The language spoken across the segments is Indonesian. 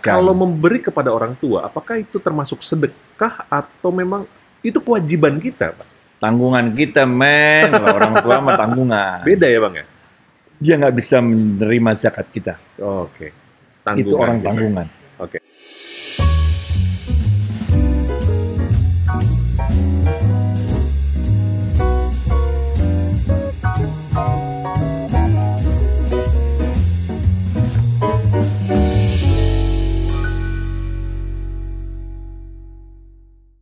Kalau memberi kepada orang tua, apakah itu termasuk sedekah atau memang itu kewajiban kita, Pak? Tanggungan kita, men. Kalau orang tua mah tanggungan. Beda ya, Bang ya? Dia nggak bisa menerima zakat kita. Oke. Itu orang gitu. tanggungan. Oke.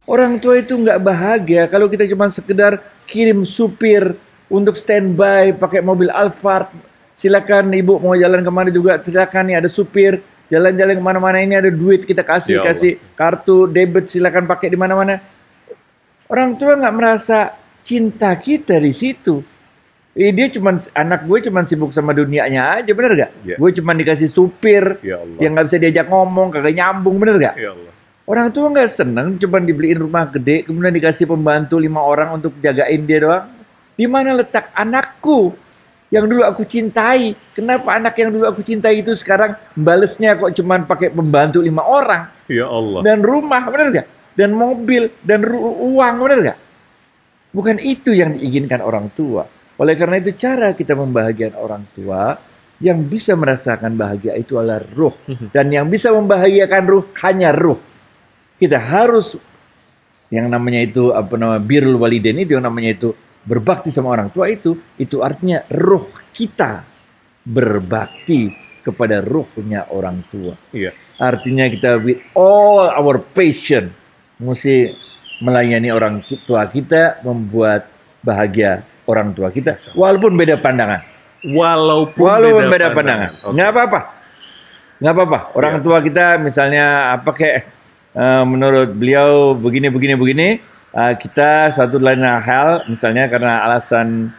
Orang tua itu nggak bahagia kalau kita cuma sekedar kirim supir untuk standby pakai mobil Alphard. Silakan ibu mau jalan kemana juga, silakan nih ada supir. Jalan-jalan kemana-mana ini ada duit kita kasih kartu debit, silakan pakai di mana-mana. Orang tua nggak merasa cinta kita di situ. Dia anak gue cuma sibuk sama dunianya aja, bener gak? Ya. Gue cuma dikasih supir yang nggak bisa diajak ngomong, kagak nyambung, bener gak? Ya Allah. Orang tua nggak seneng, cuma dibeliin rumah gede, kemudian dikasih pembantu 5 orang untuk jagain dia doang. Di mana letak anakku yang dulu aku cintai? Kenapa anak yang dulu aku cintai itu sekarang balesnya kok cuma pakai pembantu 5 orang? Ya Allah. Dan rumah, bener gak? Dan mobil, dan uang, bener gak? Bukan itu yang diinginkan orang tua. Oleh karena itu cara kita membahagiakan orang tua, yang bisa merasakan bahagia itu adalah ruh. Dan yang bisa membahagiakan ruh hanya ruh. Kita harus yang namanya itu birrul walidain itu, yang namanya itu berbakti sama orang tua itu artinya ruh kita berbakti kepada ruhnya orang tua. Iya. Artinya kita with all our passion mesti melayani orang tua kita, membuat bahagia orang tua kita, walaupun beda pandangan. Walaupun beda pandangan. Okay. Nggak apa-apa. Orang tua kita misalnya menurut beliau begini, kita satu lain hal, misalnya karena alasan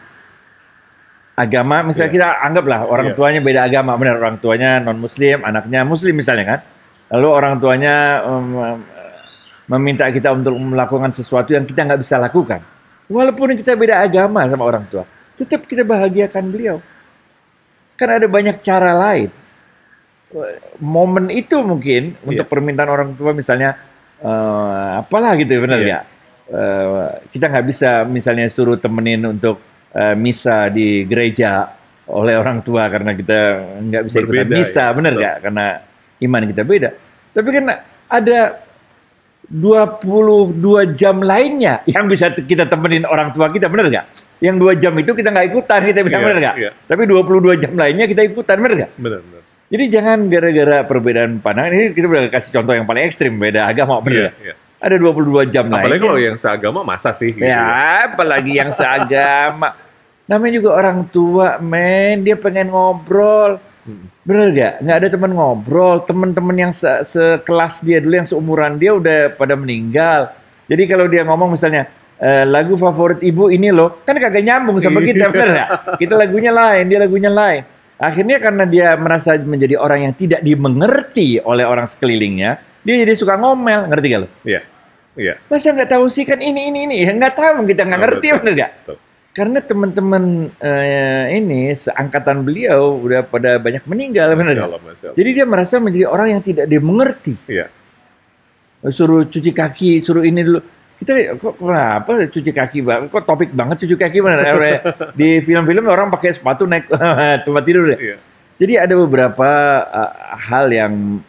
agama, misalnya kita anggaplah orang tuanya beda agama, benar, orang tuanya non-muslim, anaknya muslim misalnya kan, lalu orang tuanya meminta kita untuk melakukan sesuatu yang kita nggak bisa lakukan, walaupun kita beda agama sama orang tua, tetap kita bahagiakan beliau, kan ada banyak cara lain. Momen itu mungkin untuk permintaan orang tua misalnya apalah gitu, benar nggak? Kita nggak bisa misalnya suruh temenin untuk misa di gereja oleh orang tua karena kita nggak bisa ikutan misa, benar nggak? Karena iman kita beda. Tapi kan ada 22 jam lainnya yang bisa kita temenin orang tua kita, benar nggak? Yang 2 jam itu kita nggak ikutan, kita bilang benar nggak? Tapi 22 jam lainnya kita ikutan, benar nggak? Benar. Jadi jangan gara-gara perbedaan pandangan, ini kita udah kasih contoh yang paling ekstrim, beda agama, bener. Ada 22 jam lainnya. Apalagi kalau yang seagama, masa sih? Gitu apalagi yang seagama. Namanya juga orang tua, men, dia pengen ngobrol. Bener gak? Nggak ada teman ngobrol, teman-teman yang sekelas dia dulu, yang seumuran dia udah pada meninggal. Jadi kalau dia ngomong misalnya, lagu favorit ibu ini loh, kan kagak nyambung sama kita, bener gak? Kita lagunya lain, dia lagunya lain. Akhirnya karena dia merasa menjadi orang yang tidak dimengerti oleh orang sekelilingnya, dia jadi suka ngomel, ngerti gak lo? Iya. Masa nggak tahu sih kan ini? Ya nggak tahu, kita nggak ngerti, bener gak? Karena teman-teman ini seangkatan beliau udah pada banyak meninggal, bener gak? Jadi dia merasa menjadi orang yang tidak dimengerti. Iya. Suruh cuci kaki, suruh ini dulu. Kita kok kenapa cuci kaki banget? Kok topik banget cuci kaki benar? Di film-film orang pakai sepatu naik tempat tidur ya. Iya. Jadi ada beberapa hal yang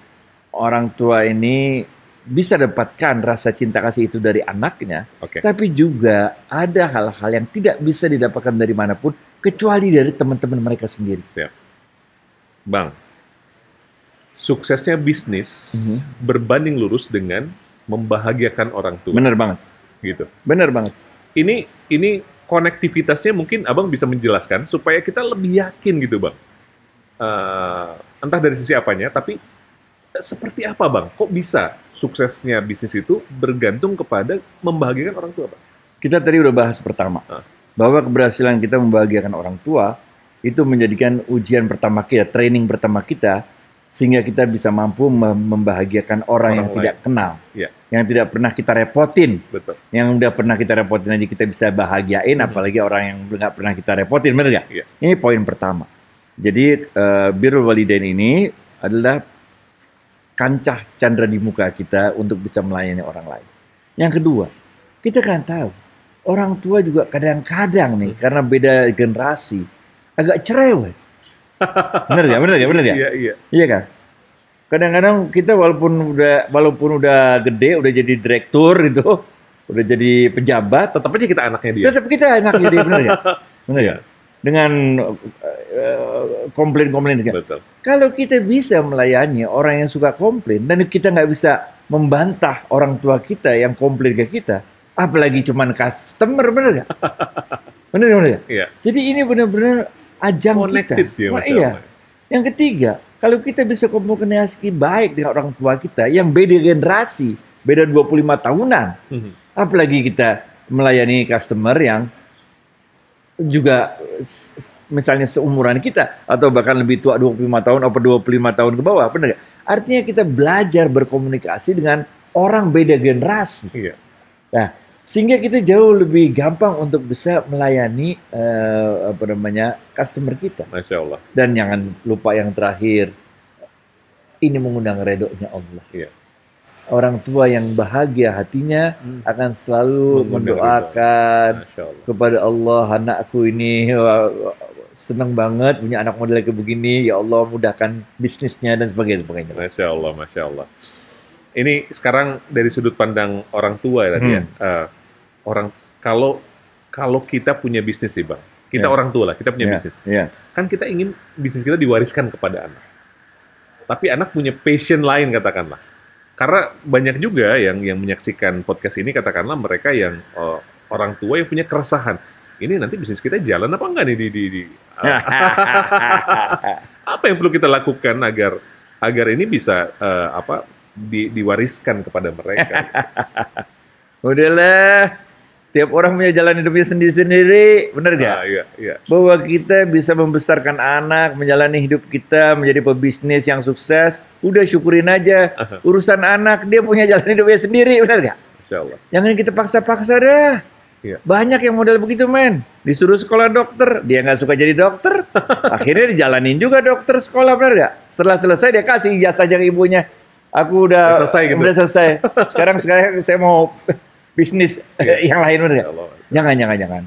orang tua ini bisa dapatkan rasa cinta kasih itu dari anaknya, tapi juga ada hal-hal yang tidak bisa didapatkan dari manapun kecuali dari teman-teman mereka sendiri. Siap. Bang, suksesnya bisnis berbanding lurus dengan membahagiakan orang tua. Bener banget. Gitu. Bener banget. Ini konektivitasnya mungkin Abang bisa menjelaskan supaya kita lebih yakin gitu, Bang. Entah dari sisi apanya, tapi seperti apa, Bang? Kok bisa suksesnya bisnis itu bergantung kepada membahagiakan orang tua, Bang? Kita tadi udah bahas pertama, bahwa keberhasilan kita membahagiakan orang tua itu menjadikan ujian pertama kita, training pertama kita, sehingga kita bisa mampu membahagiakan orang yang tidak kenal, yang tidak pernah kita repotin. Betul. Yang udah pernah kita repotin aja kita bisa bahagiain, apalagi orang yang nggak pernah kita repotin, bener nggak? Ini poin pertama. Jadi birrul walidain ini adalah kancah candra di muka kita untuk bisa melayani orang lain. Yang kedua, kita kan tahu orang tua juga kadang-kadang nih karena beda generasi agak cerewet. Bener ya, bener ya, bener ya. Iya, iya. Iya kan? Kadang-kadang kita walaupun udah gede, udah jadi direktur gitu, udah jadi pejabat, Tetap aja kita anaknya dia. tetap kita anaknya dia, bener ya? Bener ya? Dengan komplain-komplain. Betul. Kalau kita bisa melayani orang yang suka komplain dan kita nggak bisa membantah orang tua kita yang komplain ke kita, apalagi cuman customer, bener nggak? Bener ya? Iya. Jadi ini benar-benar ajang Connected kita. dia, Wah, Masya iya. Allah. Yang ketiga, kalau kita bisa komunikasi baik dengan orang tua kita yang beda generasi, beda 25 tahunan, Mhm. apalagi kita melayani customer yang juga misalnya seumuran kita atau bahkan lebih tua 25 tahun atau 25 tahun ke bawah, benar nggak? Artinya kita belajar berkomunikasi dengan orang beda generasi. Iya. Nah, sehingga kita jauh lebih gampang untuk bisa melayani customer kita. Masya Allah. Dan jangan lupa yang terakhir, ini mengundang redhonya Allah. Iya. Orang tua yang bahagia hatinya akan selalu Mengundang mendoakan Masya Allah. kepada Allah, anakku ini senang banget punya anak model kayak begini, ya Allah mudahkan bisnisnya dan sebagainya. Masya Allah, Masya Allah. Ini sekarang dari sudut pandang orang tua ya tadi ya. Orang kalau kita punya bisnis sih Bang, kita Ya. orang tua lah, kita punya bisnis. Ya. Kan kita ingin bisnis kita diwariskan kepada anak. Tapi anak punya passion lain katakanlah. Karena banyak juga yang menyaksikan podcast ini katakanlah mereka yang orang tua yang punya keresahan. Ini nanti bisnis kita jalan apa enggak nih di apa yang perlu kita lakukan agar ini bisa diwariskan kepada mereka. Udahlah, tiap orang punya jalan hidupnya sendiri-sendiri, bener gak? Iya, iya. Bahwa kita bisa membesarkan anak, menjalani hidup kita, menjadi pebisnis yang sukses, udah syukurin aja. Urusan anak, dia punya jalan hidupnya sendiri, bener gak? Masya Allah. Jangan kita paksa-paksa dah. Iya. Banyak yang model begitu, men. Disuruh sekolah dokter, dia nggak suka jadi dokter. Akhirnya dijalanin juga dokter sekolah, bener gak? Setelah selesai dia kasih ijazah ke ibunya. Aku udah selesai gitu. udah selesai. Sekarang saya mau bisnis yang lain, bener gak? Masya Allah. Jangan.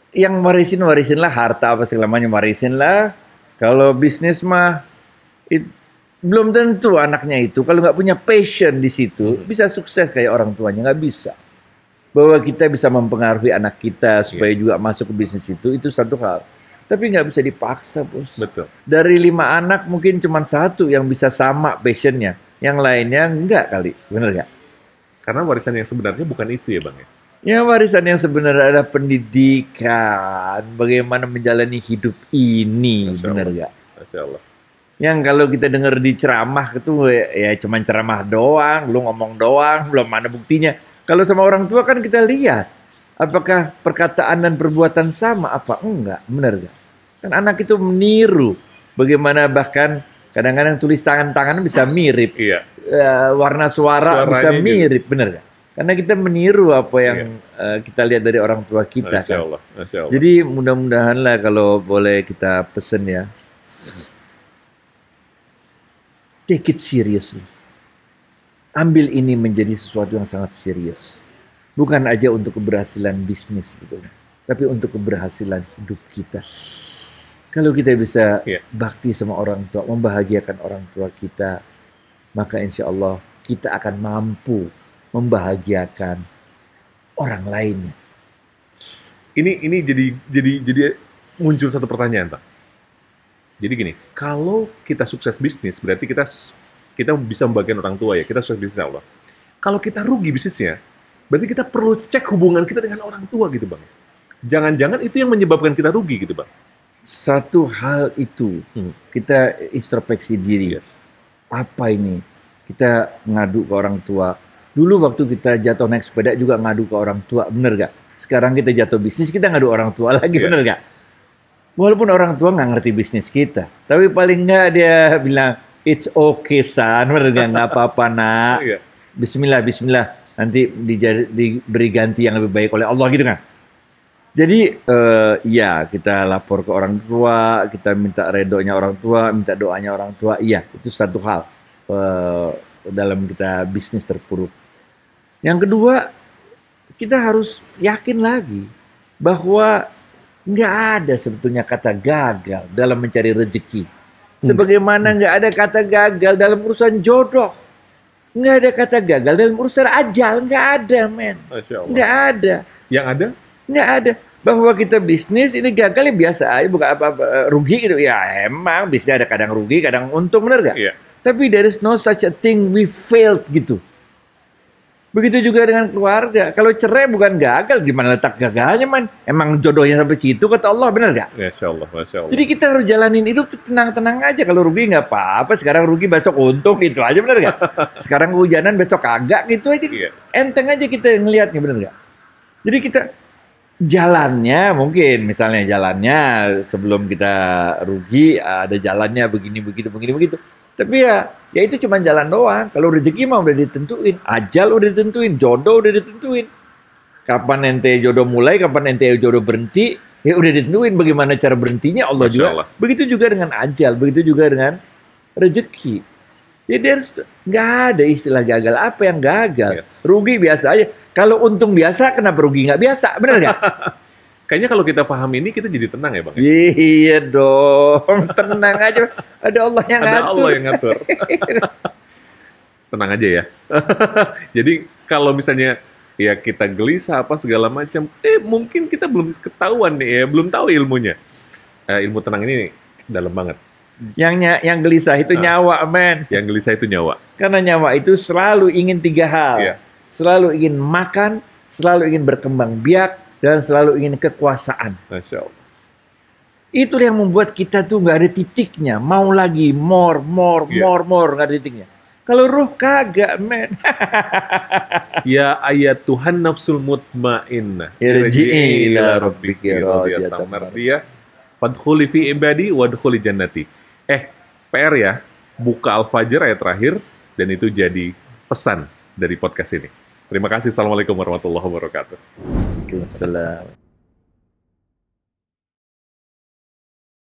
Yang warisinlah harta apa segala macam, warisinlah. Kalau bisnis mah belum tentu anaknya itu kalau nggak punya passion di situ bisa sukses kayak orang tuanya, nggak bisa. Bahwa kita bisa mempengaruhi anak kita supaya juga masuk ke bisnis itu satu hal. Tapi nggak bisa dipaksa, bos. Betul. Dari 5 anak mungkin cuma 1 yang bisa sama passionnya, yang lainnya enggak kali, bener nggak? Karena warisan yang sebenarnya bukan itu ya Bang ya. Ya, warisan yang sebenarnya adalah pendidikan, bagaimana menjalani hidup ini, Masya bener Allah. nggak? Masya Allah. Yang kalau kita dengar di ceramah itu ya cuma ceramah doang, lu ngomong doang, belum ada buktinya. Kalau sama orang tua kan kita lihat apakah perkataan dan perbuatan sama apa enggak, bener nggak? Kan anak itu meniru, bagaimana bahkan kadang-kadang tulis tangan bisa mirip. Iya. Warna suara bisa Suaranya mirip, bener gak? Karena kita meniru apa yang kita lihat dari orang tua kita. Masya Kan? Allah. Masya Allah. Jadi mudah-mudahan lah kalau boleh kita pesen ya, take it seriously. Ambil ini menjadi sesuatu yang sangat serius. Bukan aja untuk keberhasilan bisnis gitu, tapi untuk keberhasilan hidup kita. Kalau kita bisa bakti sama orang tua, membahagiakan orang tua kita, maka insya Allah kita akan mampu membahagiakan orang lainnya. Ini jadi muncul satu pertanyaan, Pak. Jadi gini, kalau kita sukses bisnis, berarti kita bisa membagikan orang tua ya, kita sukses bisnis Allah. Kalau kita rugi bisnisnya, berarti kita perlu cek hubungan kita dengan orang tua gitu, Bang. Jangan-jangan itu yang menyebabkan kita rugi gitu, Bang. Satu hal itu, kita introspeksi diri. Yes. Apa ini? Kita ngadu ke orang tua. Dulu waktu kita jatuh naik sepeda juga ngadu ke orang tua, bener gak? Sekarang kita jatuh bisnis, kita ngadu orang tua lagi, bener gak? Walaupun orang tua nggak ngerti bisnis kita, tapi paling nggak dia bilang, it's okay son, bener gak? Nggak apa-apa nak. Bismillah, nanti diberi ganti yang lebih baik oleh Allah gitu kan. Jadi ya kita lapor ke orang tua, kita minta redonya orang tua, minta doanya orang tua, iya itu satu hal. eh, dalam kita bisnis terpuruk. Yang kedua, kita harus yakin lagi bahwa nggak ada sebetulnya kata gagal dalam mencari rezeki. Sebagaimana nggak ada kata gagal dalam urusan jodoh. Nggak ada kata gagal dalam urusan ajal. Nggak ada, men. Masya Allah. Nggak ada. Yang ada? Nggak ada. Bahwa kita bisnis ini gagal ya biasa aja. Bukan apa-apa rugi gitu. Ya emang bisnis ada kadang rugi, kadang untung. Bener nggak? Iya. Tapi there is no such a thing we failed gitu. Begitu juga dengan keluarga. Kalau cerai bukan gagal, gimana letak gagalnya, man? Emang jodohnya sampai situ, kata Allah, benar nggak? Masya Allah, Masya Allah. Jadi kita harus jalanin hidup tenang-tenang aja. Kalau rugi nggak apa-apa, sekarang rugi besok untung, gitu aja, benar nggak? Sekarang kehujanan besok kagak, gitu aja. Iya. Enteng aja kita ngelihatnya, benar nggak? Jadi kita jalannya mungkin, misalnya jalannya sebelum kita rugi, ada jalannya begini, begitu. Tapi ya itu cuma jalan doang. Kalau rezeki mah udah ditentuin, ajal udah ditentuin, jodoh udah ditentuin. Kapan ente jodoh mulai, kapan ente jodoh berhenti, ya udah ditentuin. Bagaimana cara berhentinya Allah Masya juga. Allah. Begitu juga dengan ajal, begitu juga dengan rezeki. Jadi nggak ada istilah gagal. Apa yang gagal? Yes. Rugi biasa aja. Kalau untung biasa, kenapa rugi nggak biasa? Benar nggak? Kayaknya kalau kita paham ini, kita jadi tenang ya Bang? Iya dong, tenang aja. Ada Allah yang Ada ngatur. Allah yang ngatur. Tenang aja ya. Jadi kalau misalnya ya kita gelisah apa segala macam, mungkin kita belum ketahuan nih ya, belum tahu ilmunya. Ilmu tenang ini dalam banget. Yang gelisah itu nyawa, men. Yang gelisah itu nyawa. Karena nyawa itu selalu ingin 3 hal. Iya. Selalu ingin makan, selalu ingin berkembang biak, dan selalu ingin kekuasaan. Masya Allah. Itu yang membuat kita tuh nggak ada titiknya. Mau lagi, more, Iya. nggak ada titiknya. Kalau ruh kagak, men. Ya ayat Tuhan nafsul mutmainnah. Irji'i ila rabbiki rabbiki radiyatan radiyatan mardiyah. Fadkhuli fi ibadi wadkhuli jannati. PR ya, buka Al-Fajr ayat terakhir, dan itu jadi pesan dari podcast ini. Terima kasih. Assalamualaikum warahmatullahi wabarakatuh. Waalaikumsalam.